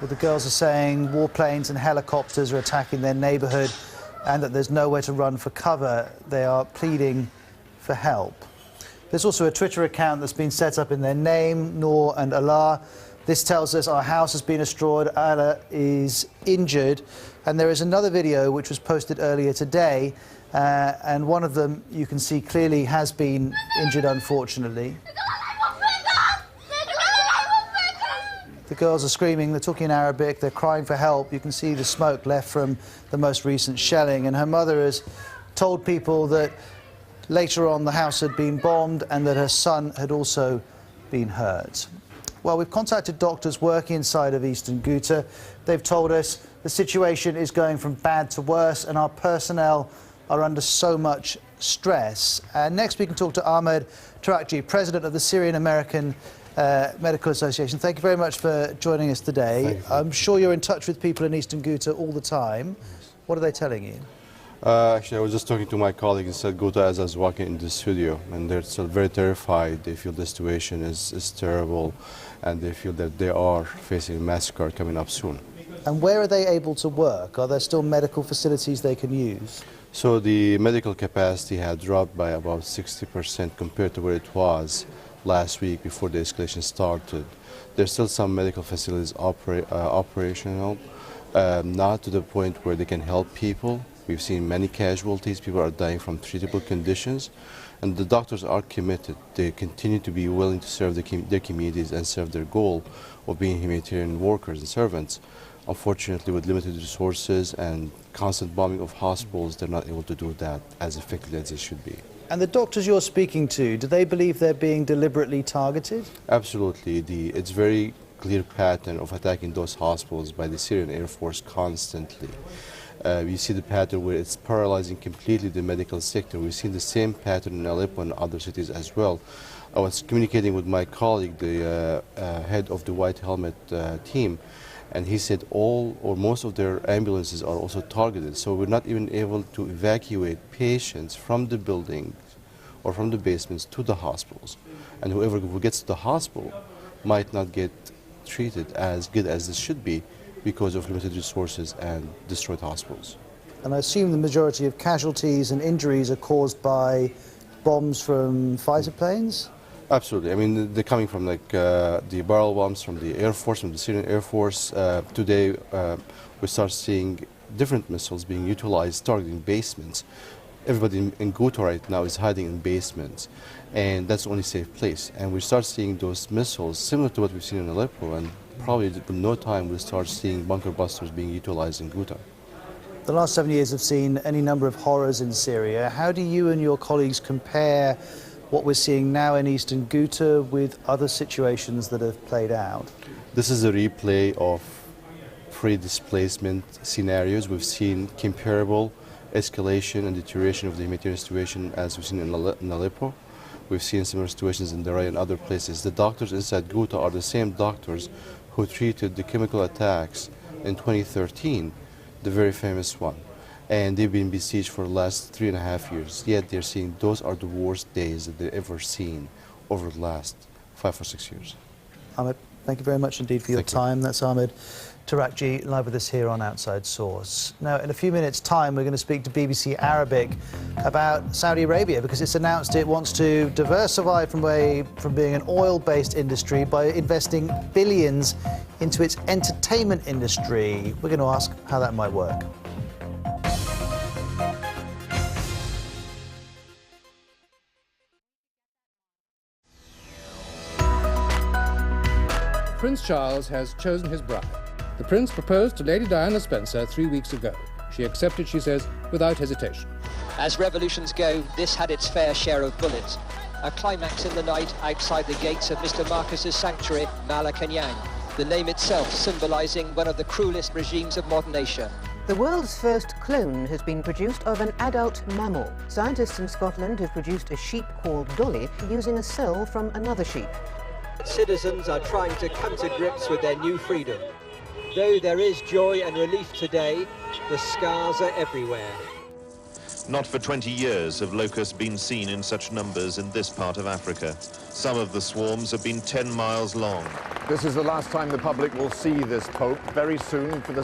Well, the girls are saying warplanes and helicopters are attacking their neighbourhood and that there's nowhere to run for cover. They are pleading for help. There's also a Twitter account that's been set up in their name, Noor and Allah. This tells us our house has been destroyed, Allah is injured. And there is another video which was posted earlier today, and one of them you can see clearly has been injured, unfortunately. The girls are screaming, they're talking in Arabic, they're crying for help. You can see the smoke left from the most recent shelling, and her mother has told people that later on the house had been bombed and that her son had also been hurt. Well, we've contacted doctors working inside of Eastern Ghouta. They've told us the situation is going from bad to worse and our personnel are under so much stress. And next we can talk to Ahmed Tarakji, President of the Syrian American Medical Association. Thank you very much for joining us today. I'm sure you're in touch with people in Eastern Ghouta all the time. What are they telling you? Actually, I was just talking to my colleague in Ghouta as I was walking in the studio, and they're still very terrified. They feel the situation is terrible, and they feel that they are facing a massacre coming up soon. And where are they able to work? Are there still medical facilities they can use? So the medical capacity had dropped by about 60% compared to where it was last week before the escalation started. There's still some medical facilities operational, not to the point where they can help people. We've seen many casualties. People are dying from treatable conditions, and the doctors are committed. They continue to be willing to serve their communities and serve their goal of being humanitarian workers and servants. Unfortunately, with limited resources and constant bombing of hospitals, they're not able to do that as effectively as they should be. And the doctors you're speaking to, do they believe they're being deliberately targeted? Absolutely. It's very clear pattern of attacking those hospitals by the Syrian Air Force constantly. We see the pattern where it's paralyzing completely the medical sector. We've seen the same pattern in Aleppo and other cities as well. I was communicating with my colleague, the head of the White Helmet team, and he said all or most of their ambulances are also targeted. So we're not even able to evacuate patients from the buildings or from the basements to the hospitals. And whoever gets to the hospital might not get treated as good as this should be because of limited resources and destroyed hospitals. And I assume the majority of casualties and injuries are caused by bombs from fighter planes? Absolutely. I mean, they're coming from like the barrel bombs from the Air Force, from the Syrian Air Force. Today, we start seeing different missiles being utilized targeting basements. Everybody in Ghouta right now is hiding in basements, and that's the only safe place. And we start seeing those missiles similar to what we've seen in Aleppo, and probably in no time we'll start seeing bunker busters being utilized in Ghouta. The last 7 years have seen any number of horrors in Syria. How do you and your colleagues compare what we're seeing now in Eastern Ghouta with other situations that have played out? This is a replay of pre-displacement scenarios. We've seen comparable escalation and deterioration of the humanitarian situation as we've seen in Aleppo. We've seen similar situations in Daraa and other places. The doctors inside Ghouta are the same doctors who treated the chemical attacks in 2013, the very famous one. And they've been besieged for the last 3.5 years. Yet they're saying those are the worst days that they've ever seen over the last 5 or 6 years. Ahmed, thank you very much indeed for your time. That's Ahmed Tarakji, live with us here on Outside Source. Now, in a few minutes' time, we're going to speak to BBC Arabic about Saudi Arabia, because it's announced it wants to diversify from being an oil-based industry by investing billions into its entertainment industry. We're going to ask how that might work. Prince Charles has chosen his bride. The Prince proposed to Lady Diana Spencer 3 weeks ago. She accepted, she says, without hesitation. As revolutions go, this had its fair share of bullets. A climax in the night outside the gates of Mr. Marcus's sanctuary, Malacanang, the name itself symbolising one of the cruelest regimes of modern Asia. The world's first clone has been produced of an adult mammal. Scientists in Scotland have produced a sheep called Dolly using a cell from another sheep. Citizens are trying to come to grips with their new freedom. Though there is joy and relief today, the scars are everywhere. Not for 20 years have locusts been seen in such numbers in this part of Africa. Some of the swarms have been 10 miles long. This is the last time the public will see this pope. Very soon, for the